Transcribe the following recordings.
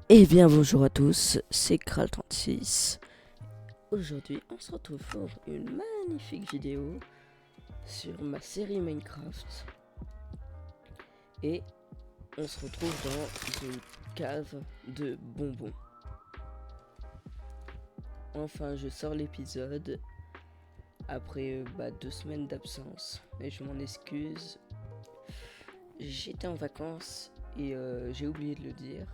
Eh bien bonjour à tous, c'est Kral36. Aujourd'hui on se retrouve pour une magnifique vidéo sur ma série Minecraft. Et on se retrouve dans une cave de bonbons. Enfin je sors l'épisode après 2 semaines d'absence. Et je m'en excuse. J'étais en vacances et j'ai oublié de le dire.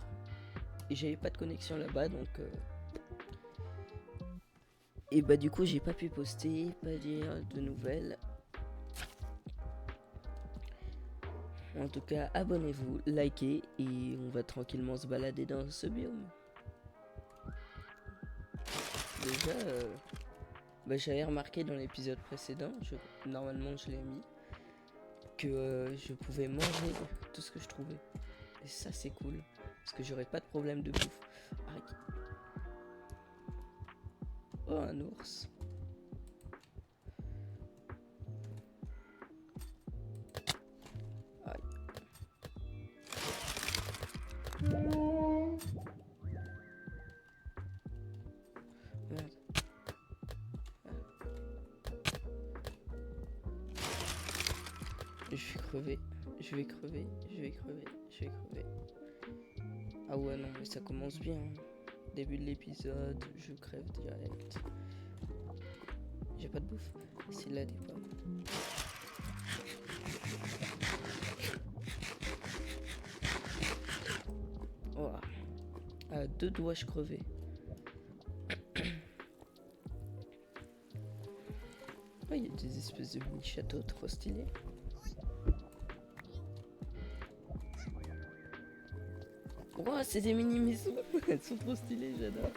Et j'avais pas de connexion là-bas donc... Et du coup j'ai pas pu poster, pas dire de nouvelles. En tout cas abonnez-vous, likez et on va tranquillement se balader dans ce biome. Déjà j'avais remarqué dans l'épisode précédent, normalement je l'ai mis, que je pouvais manger tout ce que je trouvais. Et ça c'est cool, parce que j'aurais pas de problème de bouffe. Aïe. Oh un ours. Aïe. Merde. Je vais crever, je vais crever, je vais crever, je vais crever. Ah ouais non mais ça commence bien. Début de l'épisode, je crève direct. J'ai pas de bouffe. S'il a des pommes. Oh. À 2 doigts je crevais. Oh, il y a des espèces de mini châteaux trop stylés. Oh, c'est des mini maisons. Elles sont trop stylées, j'adore.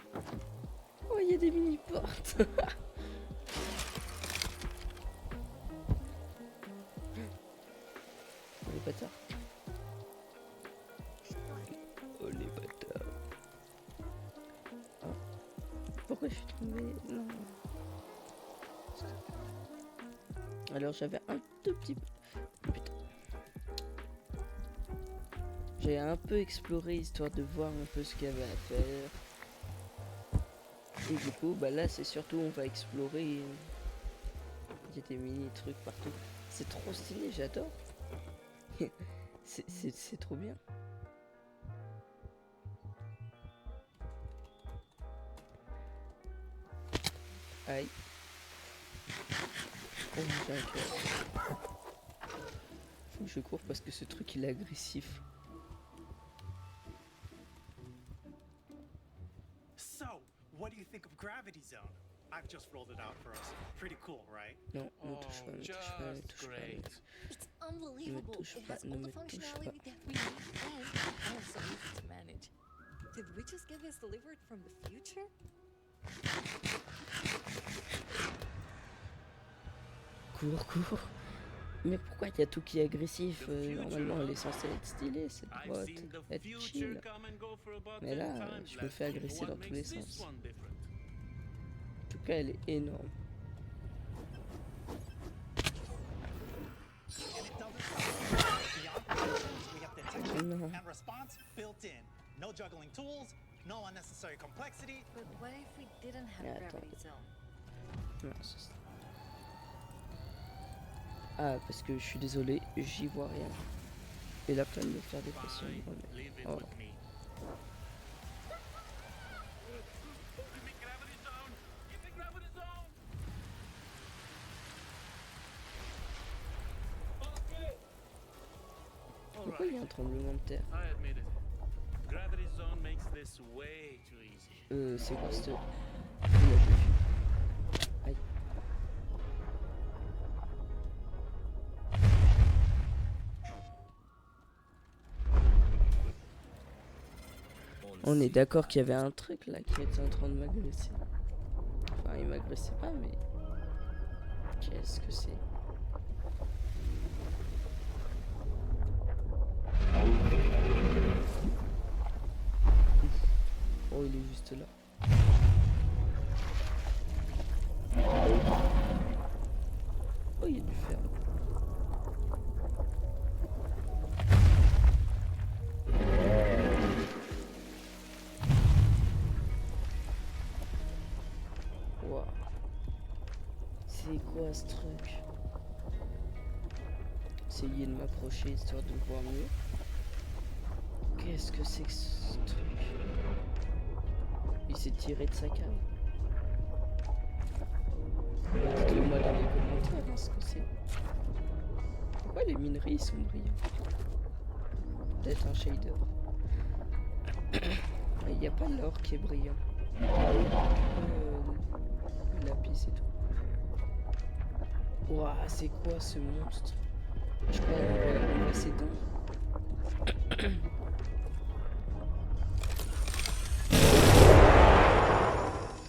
Oh, il y a des mini portes. Oh, les bâtards. Oh, les bâtards. Oh. Pourquoi je suis tombée? Non. Alors, j'avais un tout petit peu... Putain. J'ai un peu exploré histoire de voir un peu ce qu'il y avait à faire. Et du coup, là, c'est surtout on va explorer. Il y a des mini trucs partout. C'est trop stylé, j'adore. c'est trop bien. Aïe. Oh, j'ai un cœur. Faut que je cours parce que ce truc il est agressif. So, what do you think of Gravity Zone? I've just rolled it out for us. Pretty cool, right? Non, ne touche pas, ne touche pas, ne touche pas. It's unbelievable. touche It pas, has ne all me the touche functionality pas. that we need and also easy to manage. Did we just get this delivered from the future? Cours, cours. Mais pourquoi il y a tout qui est agressif? Normalement elle est censée être stylée cette boîte, être chill. Mais là, je me fais agresser dans tous les sens. En tout cas elle est énorme. Non. And response built in. No juggling tools, no unnecessary complexity. But what if we didn't have Yeah, Gravity attends. Zone? Non, ah, parce que je suis désolé, j'y vois rien. Et la peine de faire des pressions. Oh. Pourquoi il y a un tremblement de terre? C'est quoi ce... Aïe. On est d'accord qu'il y avait un truc là qui était en train de m'agresser. Enfin, il m'agressait pas, mais... Qu'est-ce que c'est? Oh, il est juste là. Oh, il y a du fer. C'est quoi ce truc? Essayer de m'approcher histoire de voir mieux. Qu'est-ce que c'est que ce truc? Il s'est tiré de sa cave. Dites-le moi dans les commentaires hein, ce que c'est. Pourquoi les mineries sont brillantes? Peut-être un shader. Il n'y a pas l'or qui est brillant. Le lapis et tout. Ouah, c'est quoi ce monstre? Je crois qu'on voit ses dents.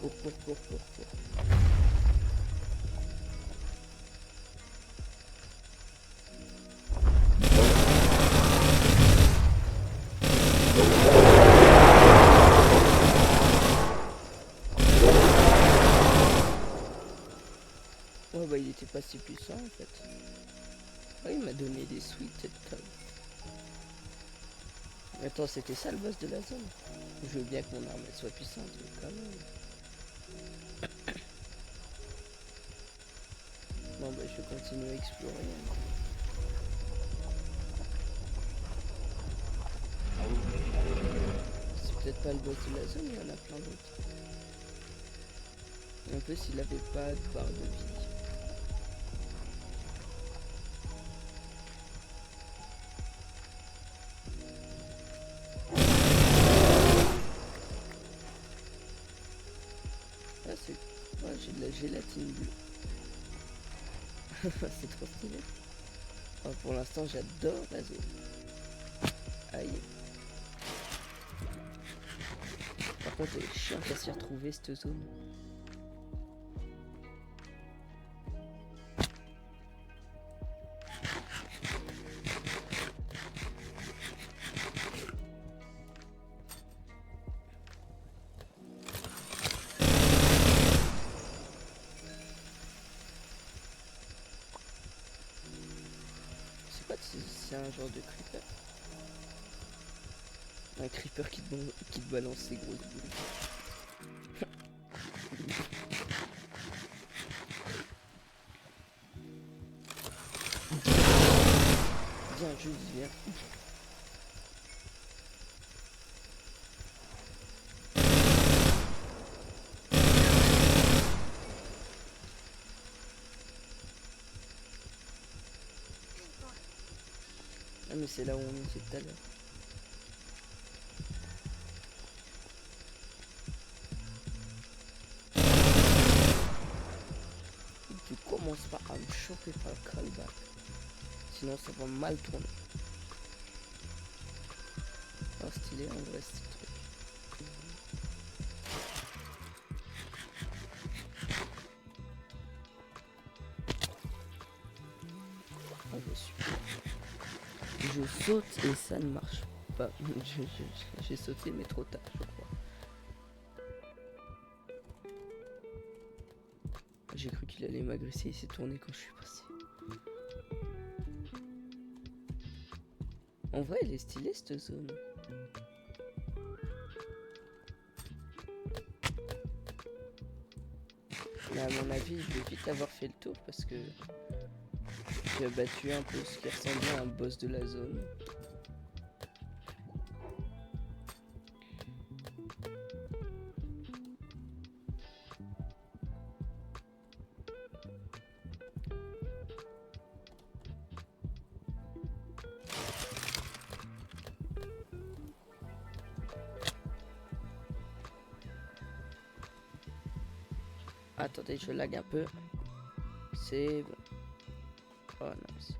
Oh. Ouais bah il était pas si puissant en fait. Ouais, il m'a donné des sweet club. Attends, c'était ça le boss de la zone? Je veux bien que mon arme elle soit puissante, mais quand même. Bon bah je vais continuer à explorer. C'est peut-être pas le boss de la zone, il y en a plein d'autres. En plus il avait pas de barre de vie. Ah c'est... Ouais, j'ai de la gélatine bleue. C'est trop stylé. Oh, pour l'instant j'adore la zone. Aïe. Par contre elle est chiante à s'y retrouver cette zone. C'est un genre de creeper. Un creeper qui te balance ses grosses boules. Viens, juste viens. Ah mais c'est là où on était tout à l'heure. Tu commences pas à me choper par le callback. Sinon ça va mal tourner. Oh stylé en vrai ce truc. Ah bah super. Je saute et ça ne marche pas. J'ai sauté mais trop tard je crois. J'ai cru qu'il allait m'agresser, il s'est tourné quand je suis passé. En vrai elle est stylée cette zone. Mais à mon avis je vais vite avoir fait le tour parce que j'ai battu un peu ce qui ressemblait à un boss de la zone. Attendez, je lag un peu. C'est bon. Oh nice.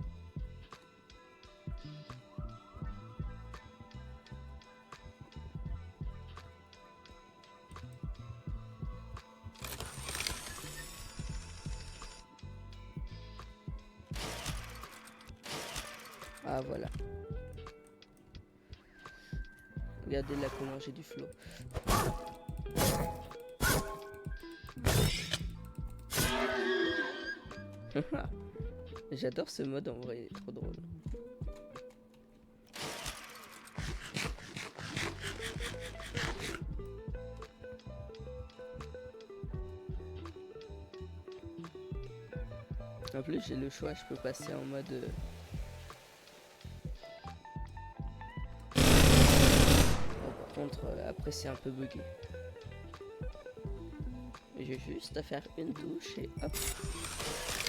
Ah voilà. Regardez là comment j'ai du flow. J'adore ce mode en vrai, il est trop drôle. En plus, j'ai le choix, je peux passer en mode... Bon, par contre, après, c'est un peu bugué. J'ai juste à faire une touche et hop.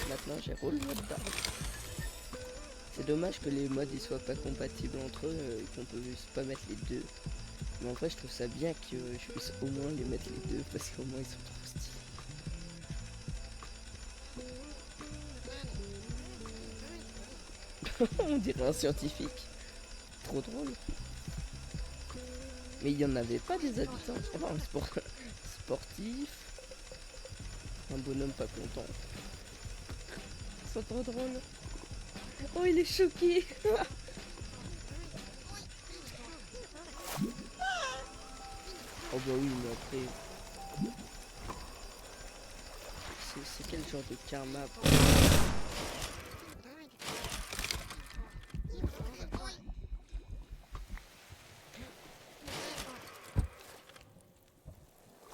Maintenant, j'ai roule mode d'arbre. C'est dommage que les modes ils soient pas compatibles entre eux et qu'on peut juste pas mettre les deux. Mais en fait, je trouve ça bien que je puisse au moins les mettre les deux parce qu'au moins ils sont trop stylés. On dirait un scientifique. Trop drôle. Mais il y en avait pas des habitants. Enfin, sportif. Un bonhomme pas content. Ils sont trop drôles. Oh, il est choqué. Oh bah oui, mais après... C'est quel genre de karma?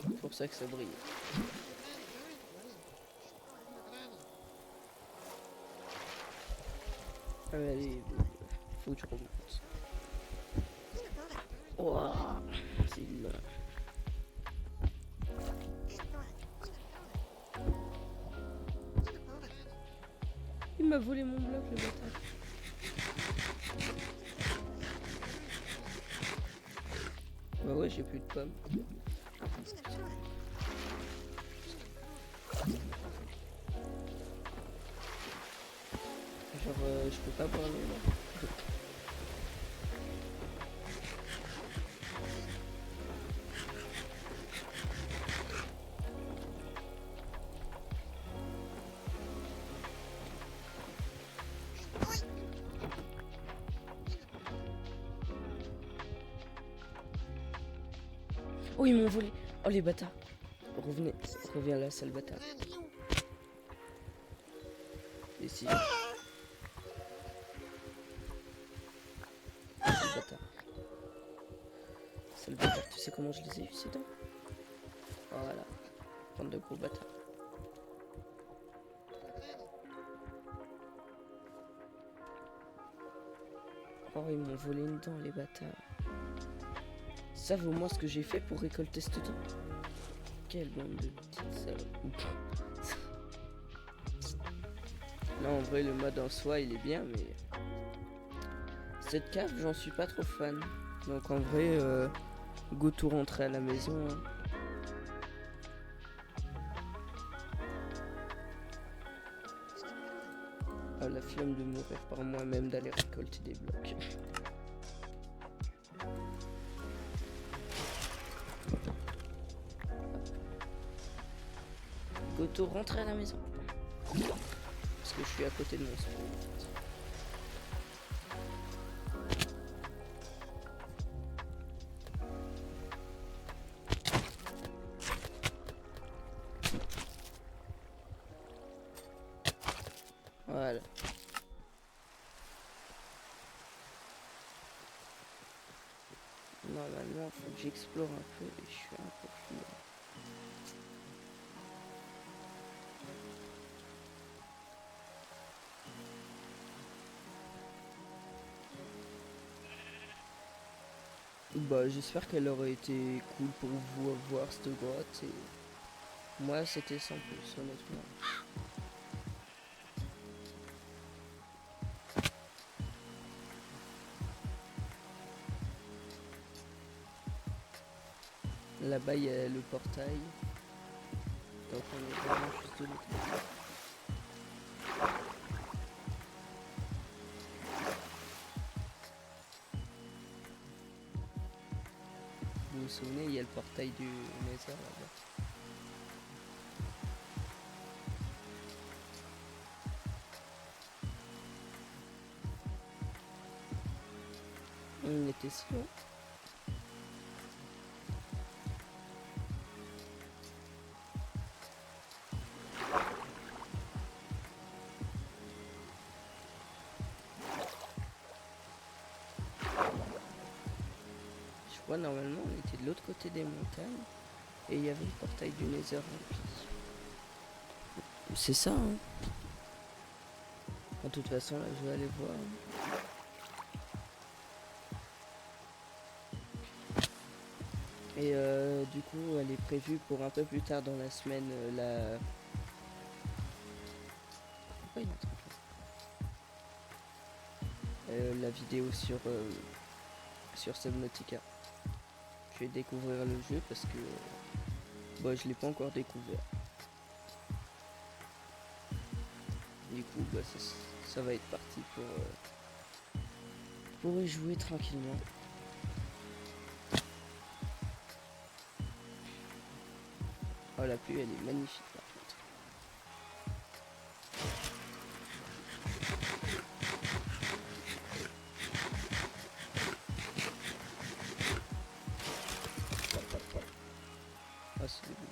C'est pour ça que ça brille. Allez, faut que je remonte. Ouah, c'est long. Il m'a volé mon bloc, le bâtard. Bah ouais, j'ai plus de pommes. Genre, je peux pas boire l'eau là. Oh, ils m'ont volé. Oh, les bâtards. Revenez. Reviens là, sale bâtard. Ici. Sale bâtard. Sale bâtard. Tu sais comment je les ai eu, ces dents? Voilà. Bande de gros bâtards. Oh, ils m'ont volé une dent, les bâtards. Savent au moins ce que j'ai fait pour récolter cette dent. Quelle bande de petites salopes. Non, en vrai, le mode en soi, il est bien, mais... Cette cave, j'en suis pas trop fan. Donc en vrai, go tout rentrer à la maison. Hein. Ah, la flemme de mourir par moi-même d'aller récolter des blocs. Goto rentrer à la maison. Parce que je suis à côté de mon spawn. Voilà. Normalement, il faut que j'explore un peu et je suis un peu fou. Bah, j'espère qu'elle aurait été cool pour vous voir cette grotte et moi c'était sans plus honnêtement. Là-bas il y a le portail. Donc on est vraiment juste de l'autre côté. Vous vous souvenez, il y a le portail du Nether là-bas. On était si loin. Je crois normalement on était de l'autre côté des montagnes et il y avait le portail du Nether rempli. C'est ça hein. De toute façon, là, je vais aller voir. Et du coup, elle est prévue pour un peu plus tard dans la semaine, la... Pourquoi il y a un truc là la vidéo sur Subnautica. Je vais découvrir le jeu parce que je l'ai pas encore découvert. Du coup, ça va être parti pour y jouer tranquillement. Oh, la pluie, elle est magnifique par contre. Ah, c'est dommage.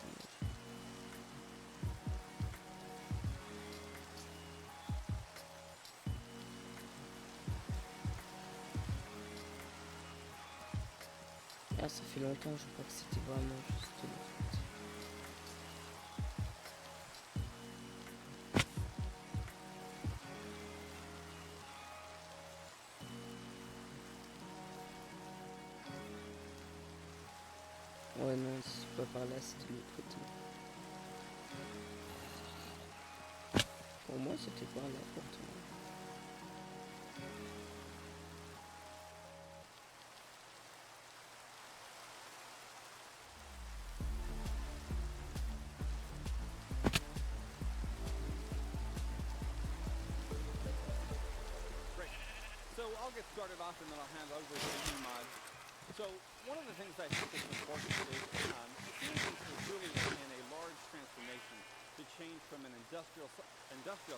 Ah, ça fait longtemps, je crois que c'était vraiment juste là. Ouais, non, c'est pas par là, c'était de l'autre côté. Pour moi, c'était par là, pourtant. So I'll get started off and then I'll hand over to you, Mod. So one of the things I think is important is Siemens is really in a large transformation to change from an industrial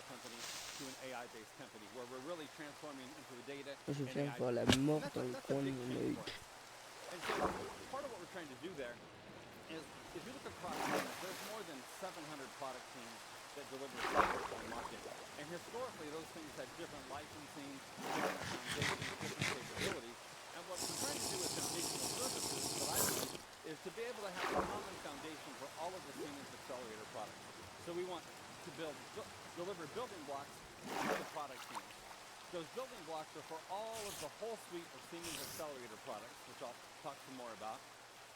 company to an AI-based company, where we're really transforming into a data Je and viens AI. voir la mort dans le That's a coin de big mon change œil. for us. And so part of what we're trying to do there is, if you look across Siemens, there's more than 700 product teams that deliver software to the market. And historically, those things had different licensing, different foundations, different capabilities. And what we're trying to do with foundational services, that I believe, is to be able to have a common foundation for all of the Siemens Accelerator products. So we want to deliver building blocks to the product teams. Those building blocks are for all of the whole suite of Siemens Accelerator products, which I'll talk some more about.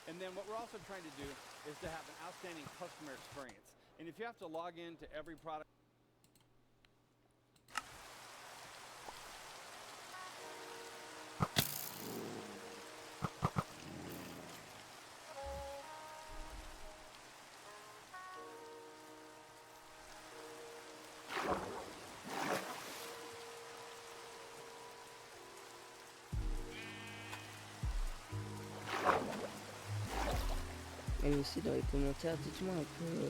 And then what we're also trying to do is to have an outstanding customer experience. And if you have to log into every product, Et aussi dans les commentaires, dites-moi un peu...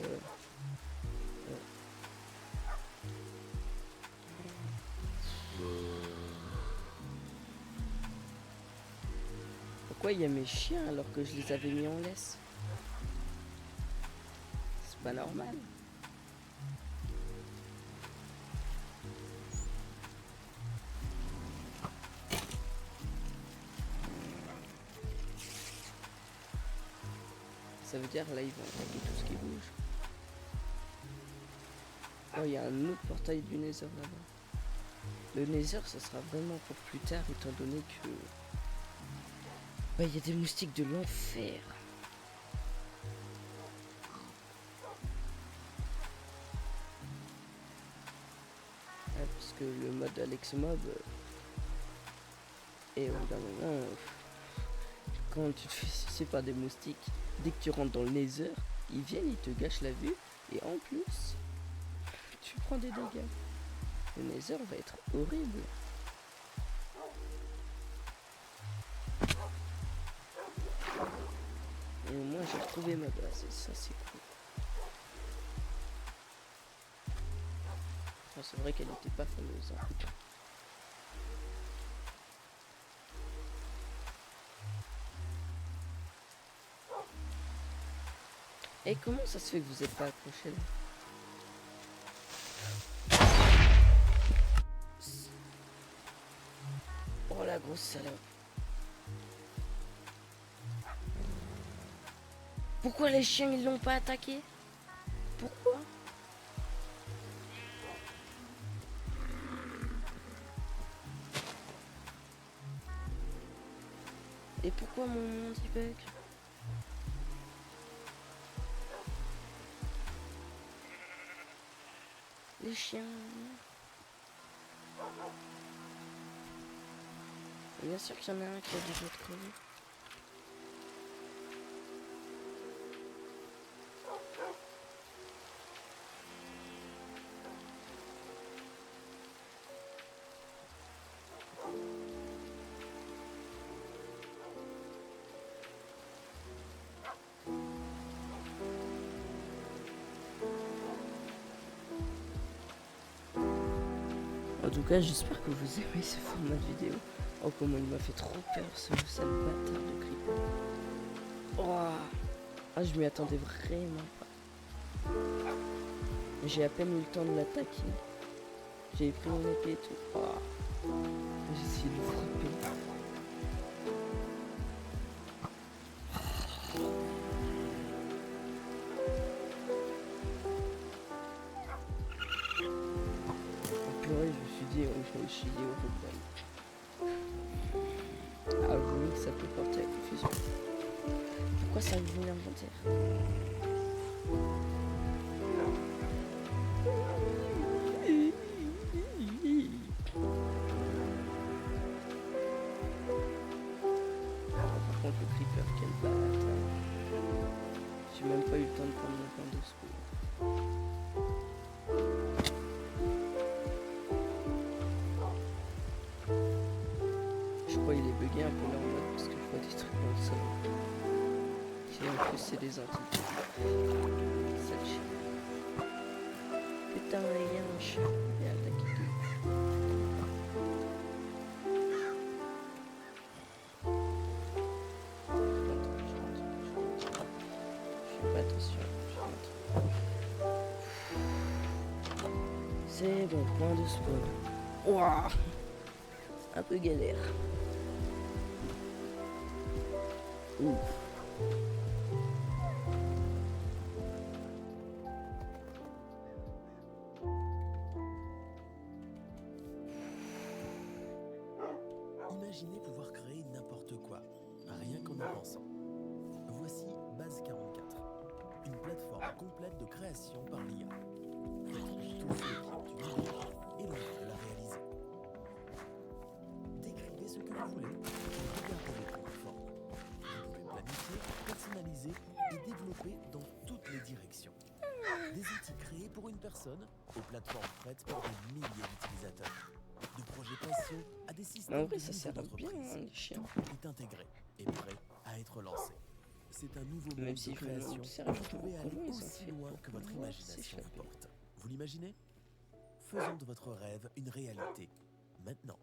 pourquoi il y a mes chiens alors que je les avais mis en laisse? C'est pas normal. Ça veut dire là ils vont attaquer tout ce qui bouge. Oh, il y a un autre portail du Nether là-bas. Le Nether, ça sera vraiment pour plus tard, étant donné que... il y a des moustiques de l'enfer. Parce que le mode Alex Mob... et au bout d'un moment... quand tu te fais sucer par des moustiques, dès que tu rentres dans le Nether, ils viennent, ils te gâchent la vue, et en plus, tu prends des dégâts. Le Nether va être horrible. Et au moins j'ai retrouvé ma base, et ça c'est cool. Enfin, c'est vrai qu'elle n'était pas fameuse, hein. Et comment ça se fait que vous êtes pas accroché là? Oh la grosse salope. Pourquoi les chiens ils l'ont pas attaqué? Pourquoi? mon anti-bug. Les chiens. Et bien sûr qu'il y en a un qui a déjà crevé. En tout cas, j'espère que vous aimez ce format de vidéo. Oh, comment il m'a fait trop peur ce sale bâtard de creeper. Oh, ah, je m'y attendais vraiment pas. J'ai à peine eu le temps de l'attaquer. J'ai pris mon épée et tout. Oh. J'ai essayé de le frapper. Je me suis dit, je me suis dit au problème. Avouez que ça peut porter à confusion. Pourquoi ça ouvre l'inventaire? Par contre, le creeper, quel bâtard. J'ai même pas eu le temps de prendre mon point de secours. Je crois qu'il est bugué un peu là en mode parce que je vois des trucs dans le sol. Et en plus c'est des antiques. Sale chien. Putain, il y a un chat. Il a attaqué tout. Je fais pas attention. C'est bon, point de spawn. Ouah, un peu galère. Ouf. Imaginez pouvoir créer n'importe quoi, rien qu'en y pensant. Voici Base 44, une plateforme complète de création par l'IA. Faites tous ceux qui ont une idée et l'envie de la réaliser. Décrivez ce que vous voulez et regardez les plateformes. Vous pouvez planifier, personnaliser et développer dans toutes les directions. Des outils créés pour une personne aux plateformes prêtes pour des milliers d'utilisateurs. De projets passion à des Mais systèmes en vrai, de ça sert milliers bien, d'entreprises. hein, les chiens. Tout est intégré et prêt à être lancé. C'est un nouveau Même monde si de je me demande création. sérieusement Vous pouvez aller comment ils ont aussi fait loin pour que votre pouvoir imagination vous s'échapper. porte. Vous l'imaginez? Faisons de votre rêve une réalité. Maintenant.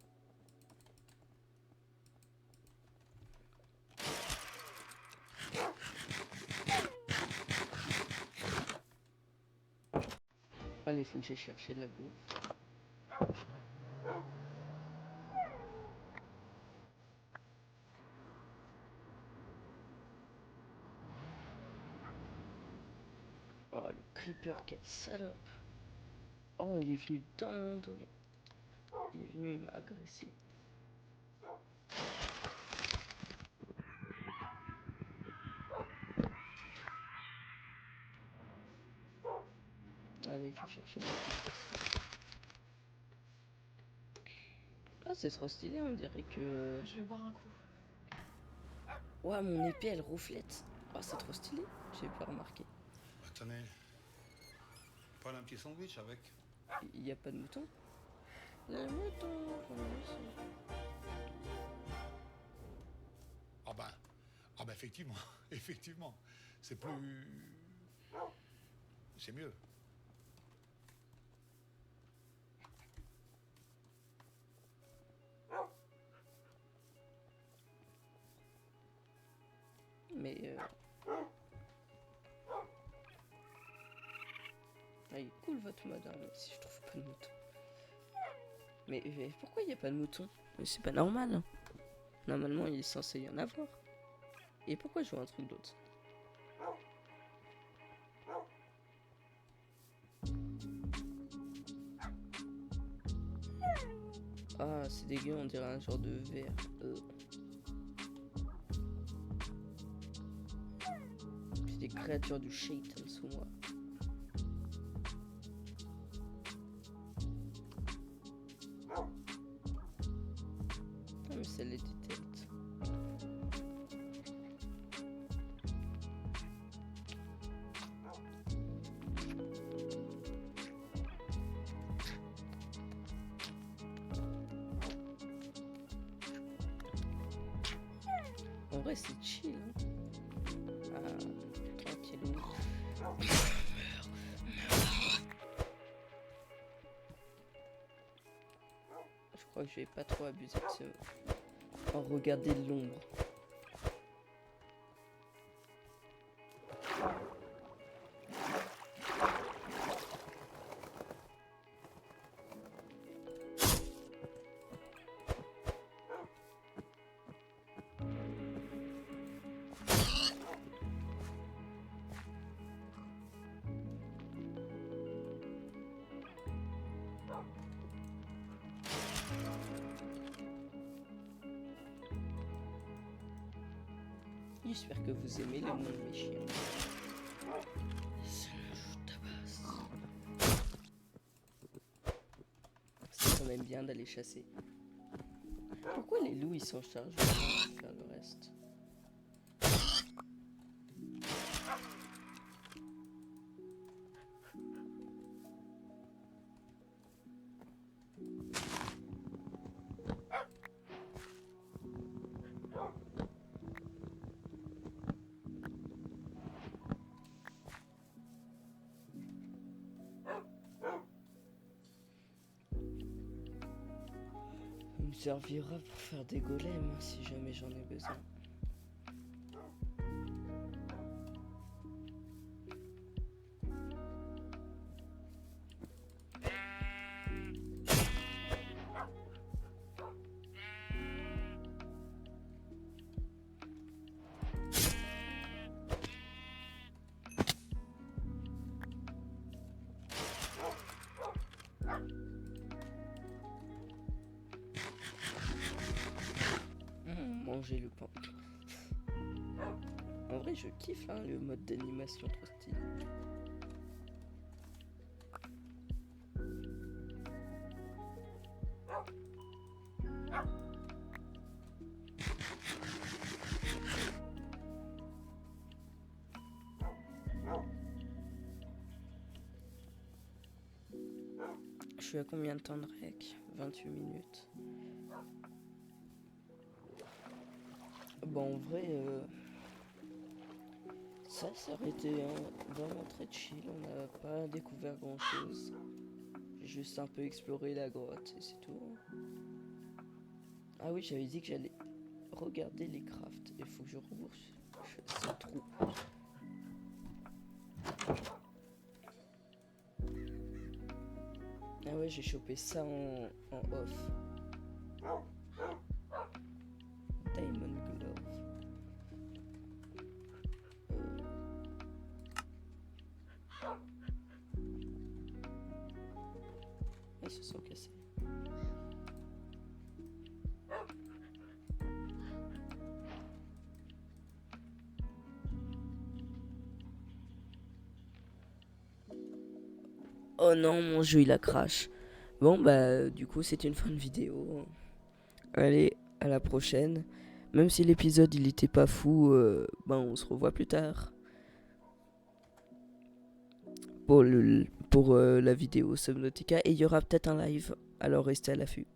Allez, faut que j'aille chercher de la bouffe. Oh, le creeper, quelle salope. Oh, il est venu dans mon dos. Il est venu m'agresser. Allez, je vais chercher la bouffe. Ah, c'est trop stylé, on dirait que... Je vais boire un coup. Ouah, mon épée, elle reflète. Oh, c'est trop stylé. J'ai pas remarqué. Attendez, pas un petit sandwich avec? Il n'y a pas de mouton? Le mouton, Ah ben effectivement, effectivement, c'est plus... c'est mieux. Mais ah, il est cool votre mode, hein, même si je trouve pas de mouton. Mais pourquoi il n'y a pas de mouton? Mais c'est pas normal. Hein. Normalement, il est censé y en avoir. Et pourquoi je vois un truc d'autre? Ah, c'est dégueu, on dirait un genre de verre. créatures du shaitan sous moi. Ah, mais ça les détecte. En vrai, c'est chill. Hein. Ah, tranquillou. Je crois que je vais pas trop abuser de ce... Oh, regardez l'ombre. J'espère que vous aimez les noms de mes chiens. Sinon, je vous tabasse. C'est quand même bien d'aller chasser. Pourquoi les loups ils s'en chargent de faire le reste? Il me servira pour faire des golems si jamais j'en ai besoin. Manger le pain. En vrai, je kiffe hein, le mode d'animation trop stylé. Je suis à combien de temps de rec? 28 minutes. Bon, en vrai, ça aurait été vraiment très chill. On n'a pas découvert grand chose. J'ai juste un peu exploré la grotte et c'est tout. Ah oui, j'avais dit que j'allais regarder les crafts. Il faut que je rebouche ce trou. Ah ouais, j'ai chopé ça en off. Diamond Glove. Ils se sont cassés. Oh non, mon jeu il a crash. Bon bah du coup c'est une fin de vidéo. Allez, à la prochaine. Même si l'épisode il était pas fou, ben on se revoit plus tard. Pour la vidéo Subnautica. Et il y aura peut-être un live. Alors restez à l'affût.